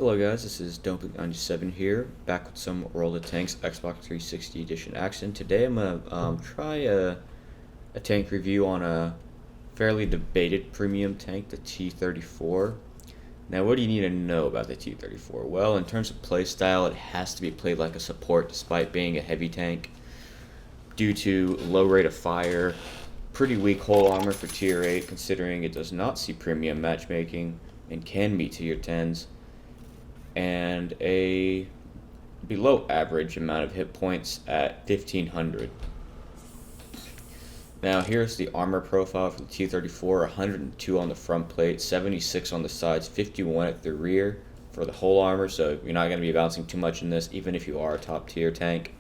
Hello guys, this is Dumpling97 here, back with some World of Tanks Xbox 360 Edition action. Today I'm going to try a tank review on a fairly debated premium tank, the T-34. Now what do you need to know about the T-34? Well, in terms of playstyle, it has to be played like a support despite being a heavy tank, due to low rate of fire, pretty weak hull armor for tier 8 considering it does not see premium matchmaking and can meet tier 10s, and a below average amount of hit points at 1500. Now here's the armor profile for the T-34, 102 on the front plate, 76 on the sides, 51 at the rear for the whole armor, so you're not going to be bouncing too much in this even if you are a top tier tank.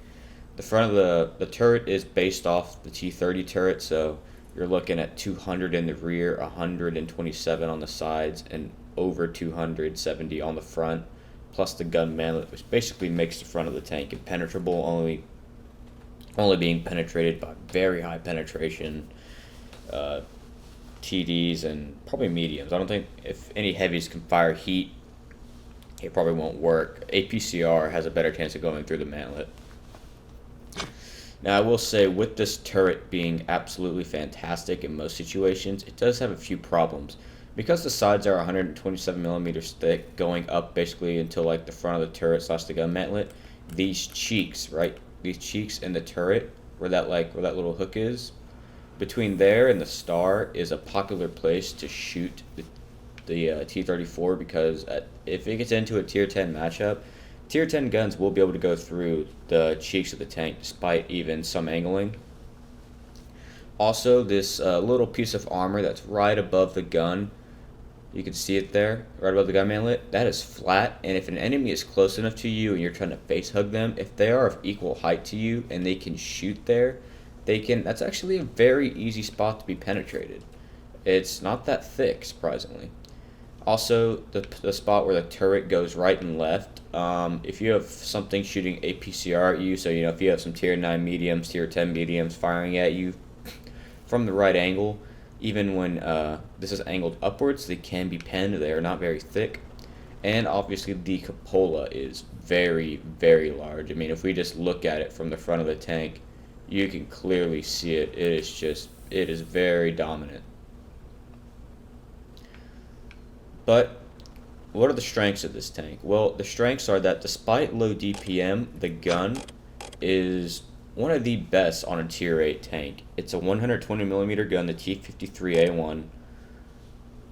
The front of the turret is based off the T-30 turret, so you're looking at 200 in the rear, 127 on the sides, and over 270 on the front, plus the gun manlet, which basically makes the front of the tank impenetrable, only being penetrated by very high penetration TDs and probably mediums. I don't think if any heavies can fire heat, it probably won't work. APCR has a better chance of going through the manlet. Now I will say, with this turret being absolutely fantastic in most situations, it does have a few problems. Because the sides are 127 millimeters thick, going up basically until like the front of the turret slash the gun mantlet, these cheeks, right? These cheeks in the turret, where that little hook is, between there and the star is a popular place to shoot the T-34, because if it gets into a tier 10 matchup, tier 10 guns will be able to go through the cheeks of the tank despite even some angling. Also, this little piece of armor that's right above the gun, you can see it there, right above the gun manlet, that is flat, and if an enemy is close enough to you and you're trying to face hug them, if they are of equal height to you and they can shoot there, that's actually a very easy spot to be penetrated. It's not that thick, surprisingly. Also, the spot where the turret goes right and left, if you have something shooting APCR at you, so if you have some tier 9 mediums, tier 10 mediums firing at you from the right angle, even when this is angled upwards, they can be penned. They are not very thick. And obviously the cupola is very, very large. I mean, if we just look at it from the front of the tank, you can clearly see it. It is very dominant. But what are the strengths of this tank? Well, the strengths are that despite low DPM, the gun is one of the best on a tier 8 tank. It's a 120 millimeter gun, the T-53A1.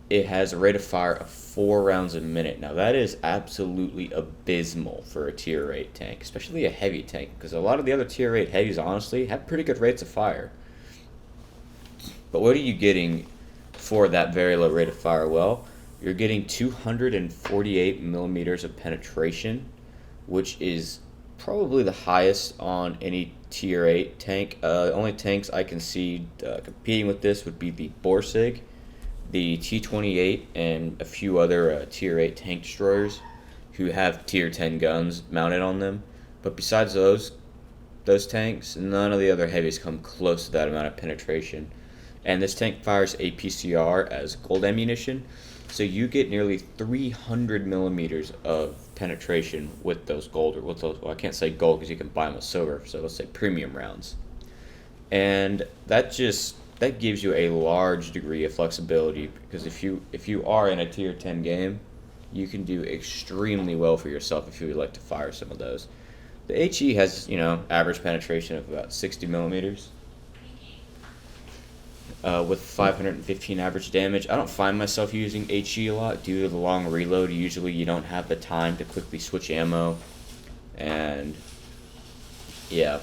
It has a rate of fire of 4 rounds a minute. Now that is absolutely abysmal for a tier 8 tank, especially a heavy tank, because a lot of the other tier 8 heavies honestly have pretty good rates of fire. But what are you getting for that very low rate of fire? Well, you're getting 248 millimeters of penetration, which is probably the highest on any tier 8 tank. The only tanks I can see competing with this would be the Borsig, the T-28, and a few other tier 8 tank destroyers who have tier 10 guns mounted on them. But besides those tanks, none of the other heavies come close to that amount of penetration. And this tank fires APCR as gold ammunition, so you get nearly 300 millimeters of penetration with those gold, or with those, well, I can't say gold because you can buy them with silver, so let's say premium rounds. And that gives you a large degree of flexibility, because if you are in a tier 10 game, you can do extremely well for yourself if you would like to fire some of those. The HE has, average penetration of about 60 millimeters. With 515 average damage. I don't find myself using HE a lot due to the long reload. Usually you don't have the time to quickly switch ammo, and yeah,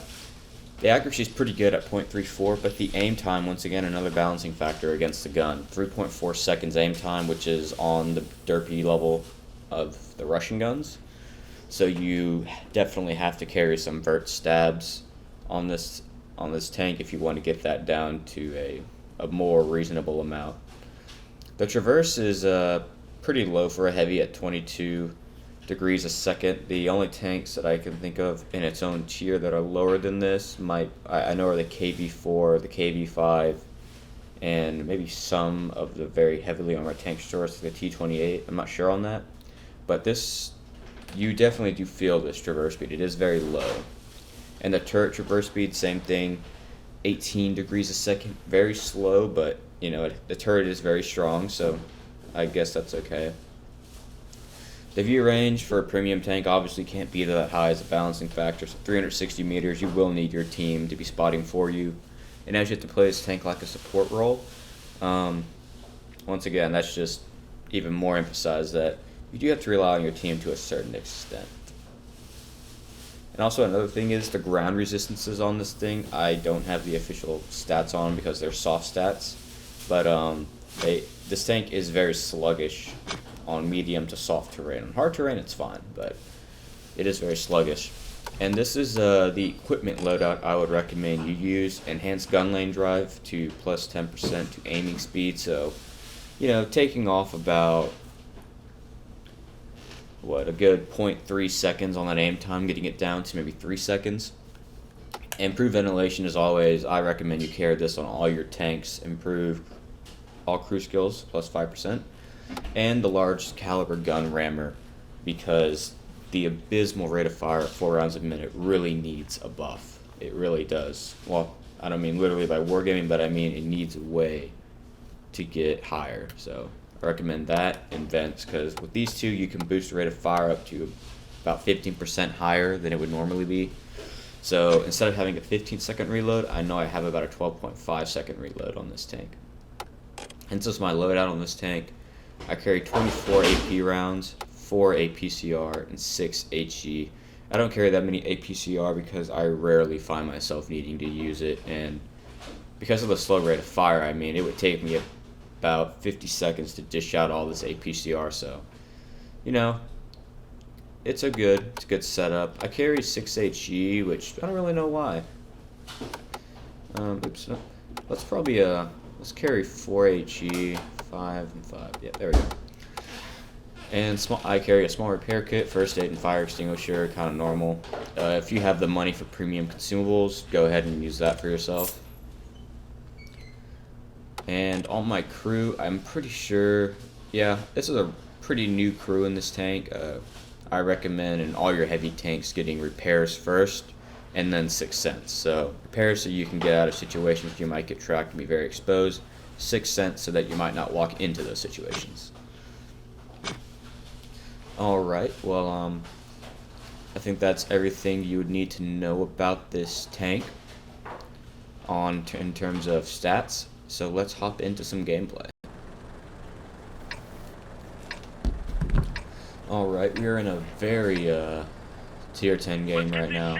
the accuracy is pretty good at .34, but the aim time, once again, another balancing factor against the gun. 3.4 seconds aim time, which is on the derpy level of the Russian guns, so you definitely have to carry some vert stabs on this tank if you want to get that down to a more reasonable amount. The traverse is pretty low for a heavy at 22 degrees a second. The only tanks that I can think of in its own tier that are lower than this I know are the KV4, the KV5, and maybe some of the very heavily armored tank destroyers, like the T-28. I'm not sure on that. but this, you definitely do feel this traverse speed. It is very low. And the turret traverse speed, same thing, 18 degrees a second, very slow, but you know, the turret is very strong, so I guess that's okay. The view range for a premium tank obviously can't be that high as a balancing factor, so 360 meters, you will need your team to be spotting for you. And as you have to play this tank like a support role, once again, that's just even more emphasized that you do have to rely on your team to a certain extent. And also another thing is the ground resistances on this thing. I don't have the official stats on because they're soft stats, but this tank is very sluggish on medium to soft terrain. On hard terrain, it's fine, but it is very sluggish. And this is the equipment loadout I would recommend you use. Enhanced gun lane drive to plus 10% to aiming speed. So, you know, taking off about, what, a good 0.3 seconds on that aim time, getting it down to maybe 3 seconds. Improved ventilation, as always, I recommend you carry this on all your tanks. Improve all crew skills, plus 5%. And the large caliber gun rammer, because the abysmal rate of fire at 4 rounds a minute really needs a buff. It really does. Well, I don't mean literally by wargaming, but I mean it needs a way to get higher. So I recommend that and vents, because with these two you can boost the rate of fire up to about 15% higher than it would normally be. So instead of having a 15-second reload, I know I have about a 12.5-second reload on this tank. And this is my loadout on this tank. I carry 24 AP rounds, 4 APCR, and 6 HE. I don't carry that many APCR because I rarely find myself needing to use it, and because of the slow rate of fire, I mean, it would take me about 50 seconds to dish out all this APCR, so, you know, it's a good setup. I carry 6 HE, which I don't really know why. Oops, no. Let's carry 4 HE, 5 and 5. Yeah, there we go. And I carry a small repair kit, first aid and fire extinguisher, kind of normal. If you have the money for premium consumables, go ahead and use that for yourself. And on my crew, I'm pretty sure, yeah, this is a pretty new crew in this tank. I recommend in all your heavy tanks getting repairs first, and then 6th Sense. So repairs so you can get out of situations you might get tracked and be very exposed. 6th Sense so that you might not walk into those situations. Alright, well, I think that's everything you would need to know about this tank in terms of stats. So let's hop into some gameplay. Alright, we are in a very tier 10 game right now.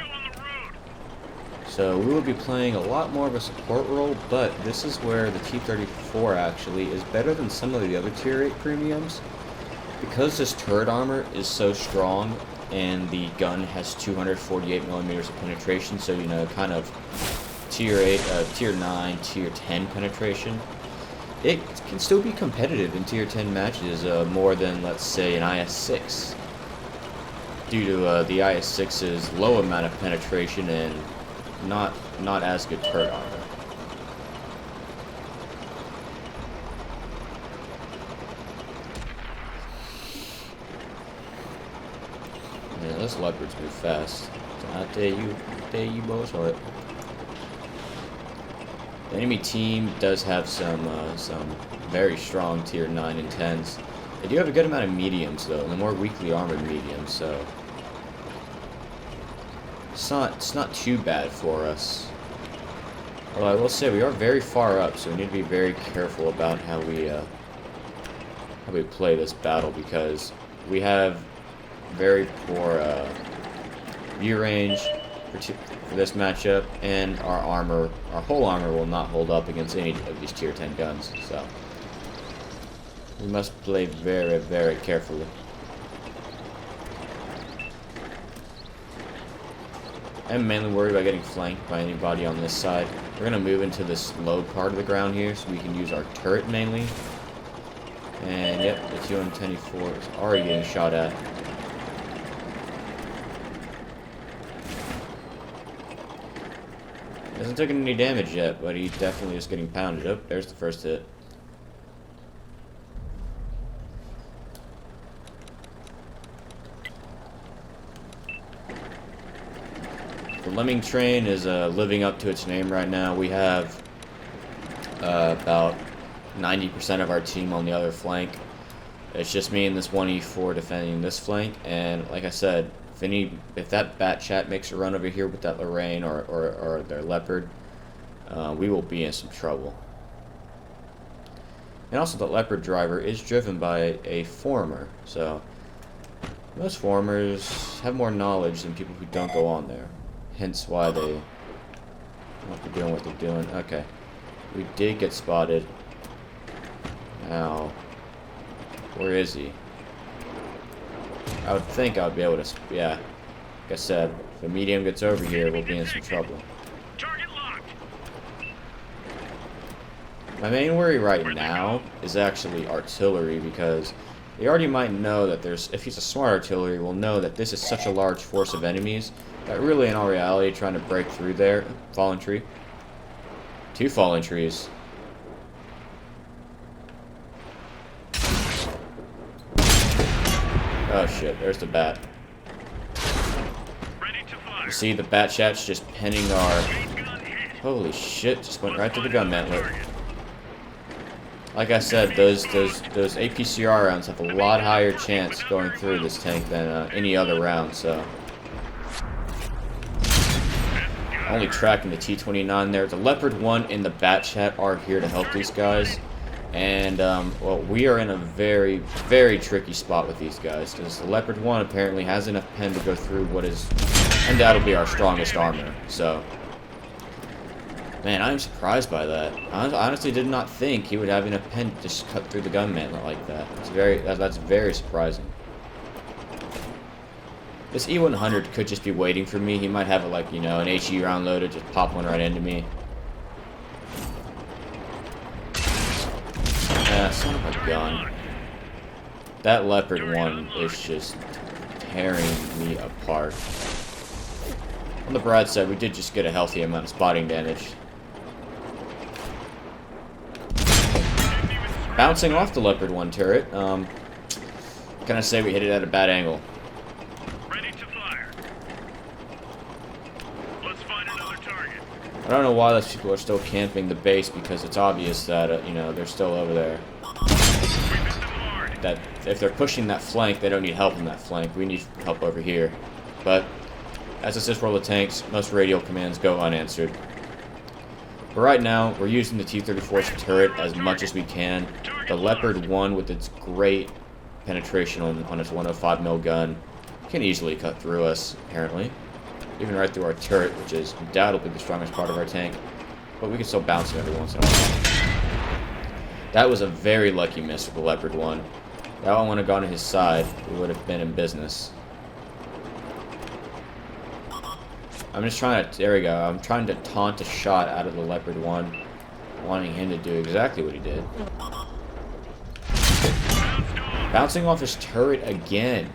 So we will be playing a lot more of a support role, but this is where the T-34 actually is better than some of the other tier 8 premiums. Because this turret armor is so strong and the gun has 248 millimeters of penetration, so you know, kind of tier 8, tier 9, tier 10 penetration, it can still be competitive in tier 10 matches more than, let's say, an IS-6. Due to the IS-6's low amount of penetration and not as good turret armor. Yeah, those leopards move fast. I tell you boys what. The enemy team does have some very strong tier 9 and 10s. They do have a good amount of mediums though, and the more weakly armored mediums, so it's not too bad for us. Although I will say we are very far up, so we need to be very careful about how we play this battle, because we have very poor view range for this matchup, and our whole armor will not hold up against any of these tier 10 guns, so we must play very, very carefully. I'm mainly worried about getting flanked by anybody on this side. We're going to move into this low part of the ground here so we can use our turret mainly. And yep, the T-34 is already getting shot at. Hasn't taken any damage yet, but he definitely is getting pounded. Oh, there's the first hit. The lemming train is living up to its name right now. We have about 90% of our team on the other flank. It's just me and this 1E4 defending this flank, and like I said, if that Bat Chat makes a run over here with that Lorraine or their Leopard, we will be in some trouble. And also the Leopard driver is driven by a former, so most formers have more knowledge than people who don't go on there. Hence why they must be doing what they're doing. Okay. We did get spotted. Now, where is he? I would think I would be able to, yeah. Like I said, if a medium gets over here, we'll be in some trouble. Target locked. My main worry right now is actually artillery, because they already might know that if he's a smart artillery, will know that this is such a large force of enemies that really in all reality trying to break through there. Fallen tree. 2 fallen trees. Oh shit, there's the bat. Ready to fire. You see the Bat Chat's just penning our... Holy shit, just went right to the gun mantlet. Like I said, those APCR rounds have a lot higher chance going through this tank than any other round, so... Only tracking the T-29 there. The Leopard 1 and the Bat Chat are here to help these guys. And, well, we are in a very, very tricky spot with these guys, because the Leopard 1 apparently has enough pen to go through what is undoubtedly our strongest armor. So, man, I'm surprised by that. I honestly did not think he would have enough pen to just cut through the gun mantlet like that. That's very surprising. This E100 could just be waiting for me. He might have, like, you know, an HE round loaded, just pop one right into me. Son of a gun. That Leopard 1 is just tearing me apart. On the bright side, we did just get a healthy amount of spotting damage. Bouncing off the Leopard 1 turret, can I say we hit it at a bad angle. Ready to fire. Let's find another target. I don't know why those people are still camping the base, because it's obvious that, you know, they're still over there. That if they're pushing that flank, they don't need help in that flank. We need help over here. But as it's this World of Tanks, most radial commands go unanswered. But right now, we're using the T-34's turret as much as we can. The Leopard 1, with its great penetration on its 105mm gun, can easily cut through us, apparently. Even right through our turret, which is undoubtedly the strongest part of our tank. But we can still bounce it every once in a while. That was a very lucky miss for the Leopard 1. That one would have gone to his side. We would have been in business. I'm just trying to... There we go. I'm trying to taunt a shot out of the Leopard 1, wanting him to do exactly what he did. Bouncing off his turret again.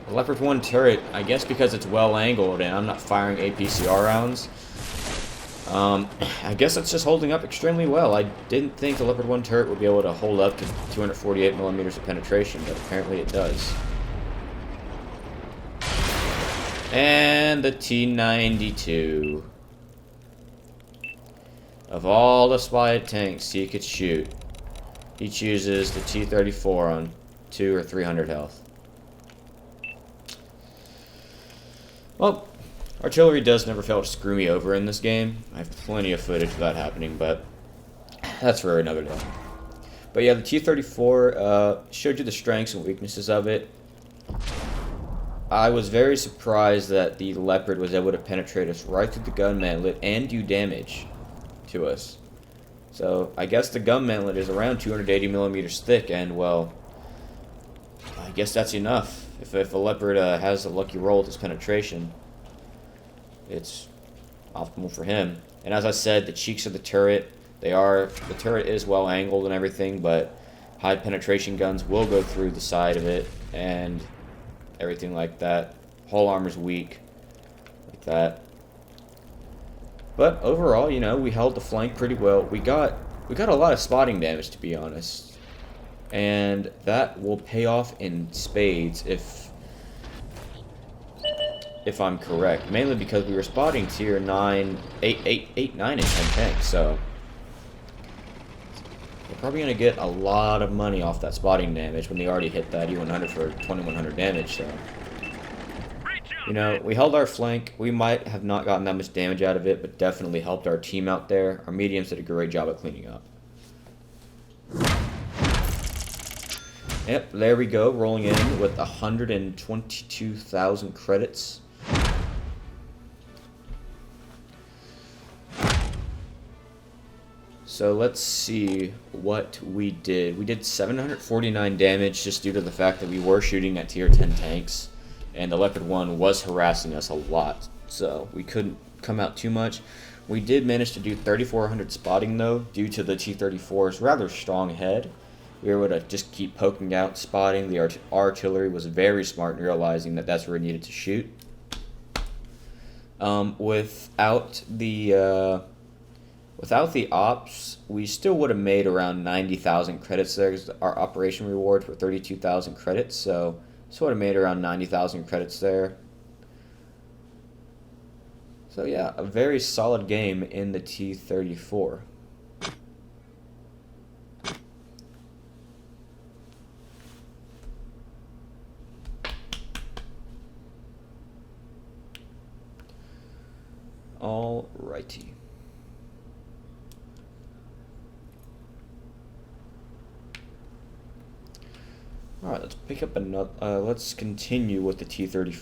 The Leopard 1 turret, I guess because it's well angled and I'm not firing APCR rounds, I guess it's just holding up extremely well. I didn't think the Leopard 1 turret would be able to hold up to 248mm of penetration, but apparently it does. And the T-92. Of all the spotted tanks he could shoot, he chooses the T-34 on 200 or 300 health. Well, artillery does never fail to screw me over in this game. I have plenty of footage of that happening, but that's for another day. But yeah, the T-34 showed you the strengths and weaknesses of it. I was very surprised that the Leopard was able to penetrate us right through the gun mantlet and do damage to us. So I guess the gun mantlet is around 280mm thick, and well, I guess that's enough. If a Leopard has a lucky roll with his penetration, it's optimal for him. And as I said, the cheeks of the turret, the turret is well angled and everything, but high penetration guns will go through the side of it and everything like that. Hull armor's weak, like that. But overall, you know, we held the flank pretty well. We got a lot of spotting damage, to be honest. And that will pay off in spades if if I'm correct. Mainly because we were spotting tier 9, 8, 9, and 10 tanks, so we're probably going to get a lot of money off that spotting damage when they already hit that E100 for 2100 damage, so. Great job, You know, man. we held our flank. We might have not gotten that much damage out of it, but definitely helped our team out there. Our mediums did a great job at cleaning up. Yep, there we go, rolling in with 122,000 credits. So let's see what we did. We did 749 damage just due to the fact that we were shooting at tier 10 tanks, and the Leopard 1 was harassing us a lot, so we couldn't come out too much. We did manage to do 3,400 spotting though, due to the T-34's rather strong head. We were able to just keep poking out, spotting. The artillery was very smart in realizing that that's where it needed to shoot. Without the ops, we still would have made around 90,000 credits there. Our operation rewards were 32,000 credits, so would have made around 90,000 credits there. So yeah, a very solid game in the T-34. Alrighty. Alright, let's pick up another. Let's continue with the T-34.